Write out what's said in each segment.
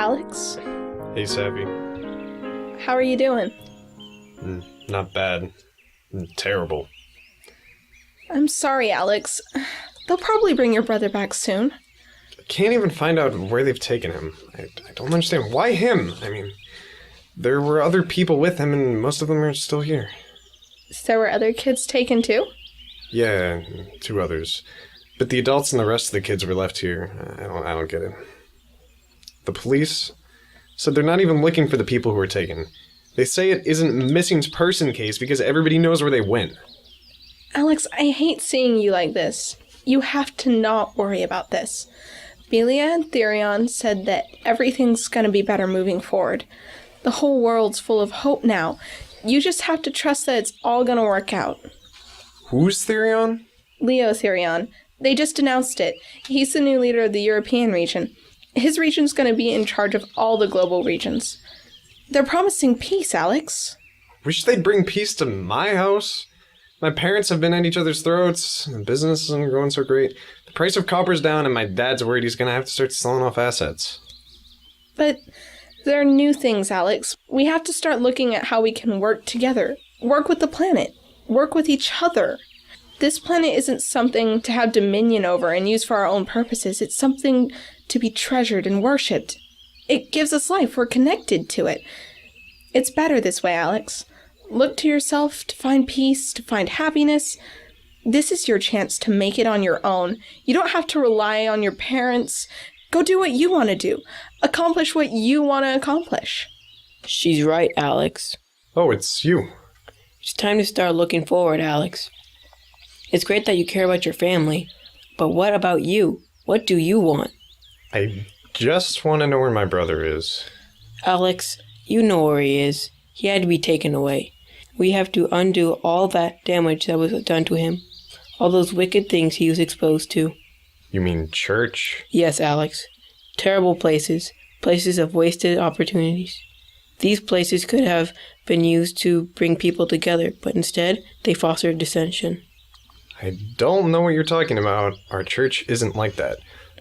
Alex. Hey, Savvy. How are you doing? Not bad. Terrible. I'm sorry, Alex. They'll probably bring your brother back soon. I can't even find out where they've taken him. I don't understand. Why him? I mean, there were other people with him, and most of them are still here. So were other kids taken too? Yeah, 2 others. But the adults and the rest of the kids were left here. I don't get it. The police said they're not even looking for the people who were taken. They say it isn't a missing person case because everybody knows where they went. Alex, I hate seeing you like this. You have to not worry about this. Belia and Therion said that everything's going to be better moving forward. The whole world's full of hope now. You just have to trust that it's all going to work out. Who's Therion? Leo Therion. They just announced it. He's the new leader of the European region. His region's going to be in charge of all the global regions. They're promising peace, Alex. Wish they'd bring peace to my house. My parents have been at each other's throats, and business isn't going so great. The price of copper's down, and my dad's worried he's going to have to start selling off assets. But there are new things, Alex. We have to start looking at how we can work together. Work with the planet. Work with each other. This planet isn't something to have dominion over and use for our own purposes. It's something to be treasured and worshipped. It gives us life. We're connected to it. It's better this way, Alex. Look to yourself to find peace, to find happiness. This is your chance to make it on your own. You don't have to rely on your parents. Go do what you want to do. Accomplish what you want to accomplish. She's right, Alex. Oh, it's you. It's time to start looking forward, Alex. It's great that you care about your family, but what about you? What do you want? I just want to know where my brother is. Alex, you know where he is. He had to be taken away. We have to undo all that damage that was done to him. All those wicked things he was exposed to. You mean church? Yes, Alex. Terrible places. Places of wasted opportunities. These places could have been used to bring people together, but instead, they fostered dissension. I don't know what you're talking about. Our church isn't like that.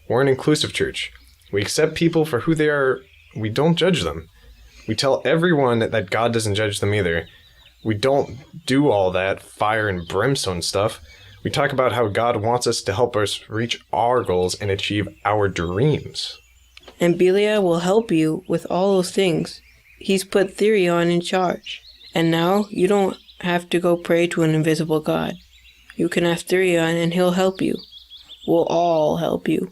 We're an inclusive church. We accept people for who they are. We don't judge them. We tell everyone that God doesn't judge them either. We don't do all that fire and brimstone stuff. We talk about how God wants us to help us reach our goals and achieve our dreams. And Belia will help you with all those things. He's put Therion in charge. And now you don't have to go pray to an invisible God. You can ask Therion and he'll help you. We'll all help you.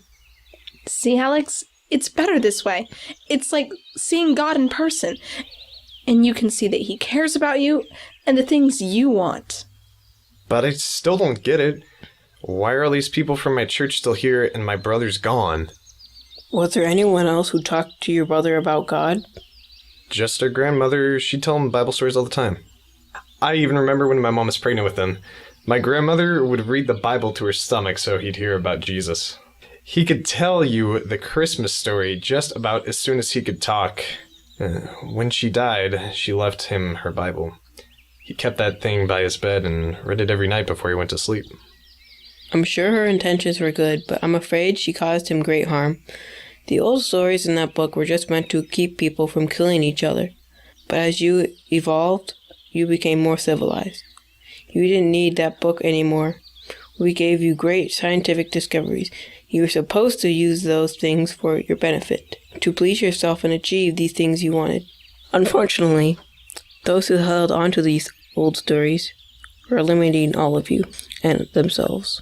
See, Alex? It's better this way. It's like seeing God in person. And you can see that he cares about you and the things you want. But I still don't get it. Why are all these people from my church still here and my brother's gone? Was there anyone else who talked to your brother about God? Just our grandmother. She'd tell him Bible stories all the time. I even remember when my mom was pregnant with him. My grandmother would read the Bible to her stomach so he'd hear about Jesus. He could tell you the Christmas story just about as soon as he could talk. When she died, she left him her Bible. He kept that thing by his bed and read it every night before he went to sleep. I'm sure her intentions were good, but I'm afraid she caused him great harm. The old stories in that book were just meant to keep people from killing each other. But as you evolved, you became more civilized. You didn't need that book anymore. We gave you great scientific discoveries. You were supposed to use those things for your benefit, to please yourself and achieve these things you wanted. Unfortunately, those who held on to these old stories were eliminating all of you and themselves.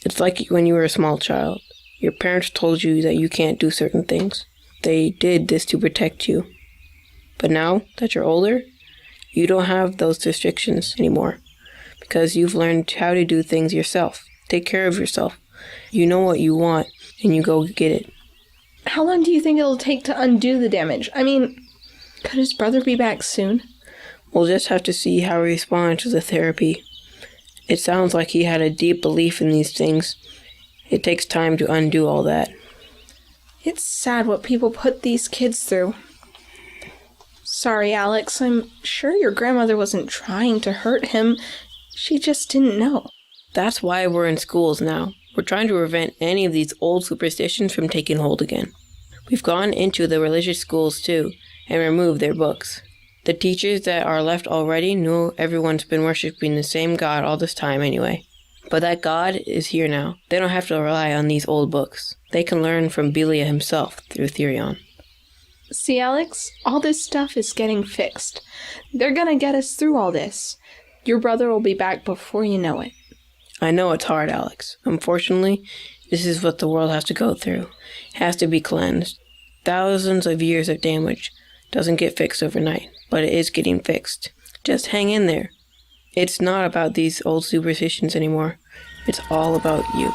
It's like when you were a small child. Your parents told you that you can't do certain things. They did this to protect you. But now that you're older, you don't have those restrictions anymore because you've learned how to do things yourself. Take care of yourself. You know what you want, and you go get it. How long do you think it'll take to undo the damage? I mean, could his brother be back soon? We'll just have to see how he responds to the therapy. It sounds like he had a deep belief in these things. It takes time to undo all that. It's sad what people put these kids through. Sorry, Alex. I'm sure your grandmother wasn't trying to hurt him. She just didn't know. That's why we're in schools now. We're trying to prevent any of these old superstitions from taking hold again. We've gone into the religious schools too and removed their books. The teachers that are left already know everyone's been worshiping the same God all this time anyway. But that God is here now. They don't have to rely on these old books. They can learn from Belial himself through Therion. See, Alex, all this stuff is getting fixed. They're gonna get us through all this. Your brother will be back before you know it. I know it's hard, Alex. Unfortunately, this is what the world has to go through. It has to be cleansed. Thousands of years of damage doesn't get fixed overnight, but it is getting fixed. Just hang in there. It's not about these old superstitions anymore. It's all about you.